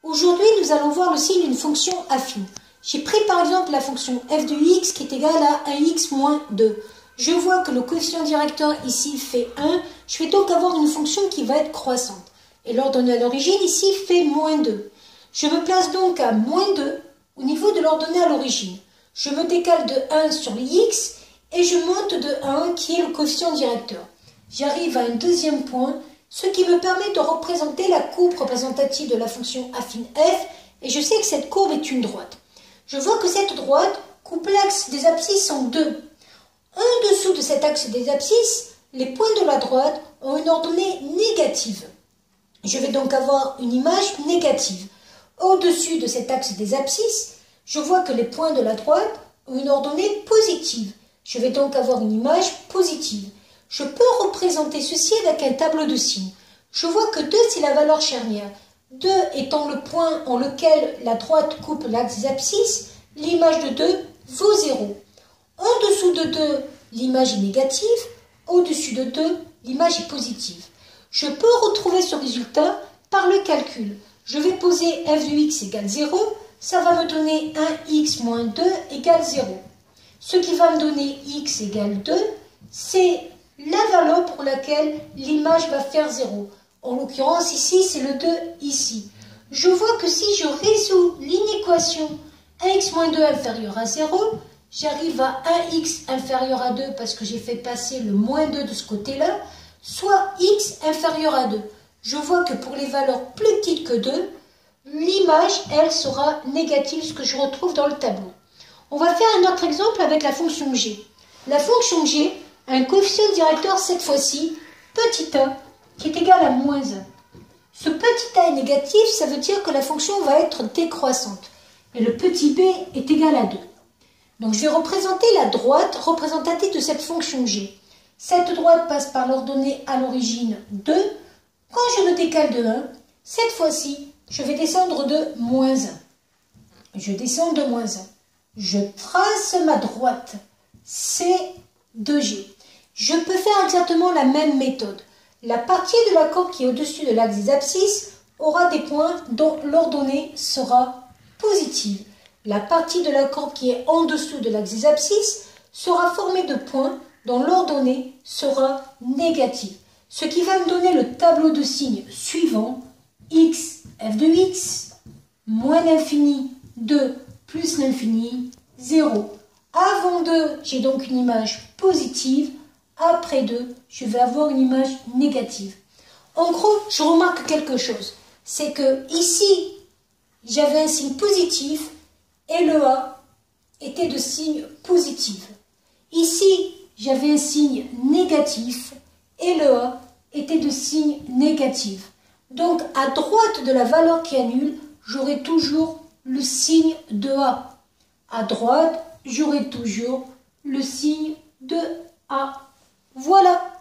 Aujourd'hui, nous allons voir le signe d'une fonction affine. J'ai pris par exemple la fonction f de x qui est égale à 1x moins 2. Je vois que le coefficient directeur ici fait 1. Je vais donc avoir une fonction qui va être croissante. Et l'ordonnée à l'origine ici fait moins 2. Je me place donc à moins 2 au niveau de l'ordonnée à l'origine. Je me décale de 1 sur les x et je monte de 1 qui est le coefficient directeur. J'arrive à un deuxième point, ce qui me permet de représenter la courbe représentative de la fonction affine f, et je sais que cette courbe est une droite. Je vois que cette droite coupe l'axe des abscisses en deux. En dessous de cet axe des abscisses, les points de la droite ont une ordonnée négative. Je vais donc avoir une image négative. Au-dessus de cet axe des abscisses, je vois que les points de la droite ont une ordonnée positive. Je vais donc avoir une image positive. Je peux représenter ceci avec un tableau de signes. Je vois que 2, c'est la valeur charnière. 2 étant le point en lequel la droite coupe l'axe des abscisses, l'image de 2 vaut 0. En dessous de 2, l'image est négative. Au-dessus de 2, l'image est positive. Je peux retrouver ce résultat par le calcul. Je vais poser f de x égale 0. Ça va me donner 1x moins 2 égale 0. Ce qui va me donner x égale 2, c'est la valeur pour laquelle l'image va faire 0. En l'occurrence, ici, c'est le 2 ici. Je vois que si je résous l'inéquation 1x moins 2 inférieur à 0, j'arrive à 1x inférieur à 2 parce que j'ai fait passer le moins 2 de ce côté-là, soit x inférieur à 2. Je vois que pour les valeurs plus petites que 2, l'image, elle, sera négative, ce que je retrouve dans le tableau. On va faire un autre exemple avec la fonction g. La fonction g a un coefficient directeur, cette fois-ci, petit a, qui est égal à moins 1. Ce petit a est négatif, ça veut dire que la fonction va être décroissante. Et le petit b est égal à 2. Donc je vais représenter la droite représentative de cette fonction g. Cette droite passe par l'ordonnée à l'origine 2. Quand je me décale de 1, cette fois-ci, je vais descendre de moins 1. Je descends de moins 1. Je trace ma droite, C de G. Je peux faire exactement la même méthode. La partie de la courbe qui est au-dessus de l'axe des abscisses aura des points dont l'ordonnée sera positive. La partie de la courbe qui est en dessous de l'axe des abscisses sera formée de points dont l'ordonnée sera négative. Ce qui va me donner le tableau de signes suivant: x, f de x, moins l'infini, 2, plus l'infini, 0. Avant 2, j'ai donc une image positive. Après 2, je vais avoir une image négative. En gros, je remarque quelque chose. C'est que ici, j'avais un signe positif et le A était de signe positif. Ici, j'avais un signe négatif et le A était de signe négatif. Donc, à droite de la valeur qui annule, j'aurai toujours le signe de A. À droite, j'aurai toujours le signe de A. Voilà.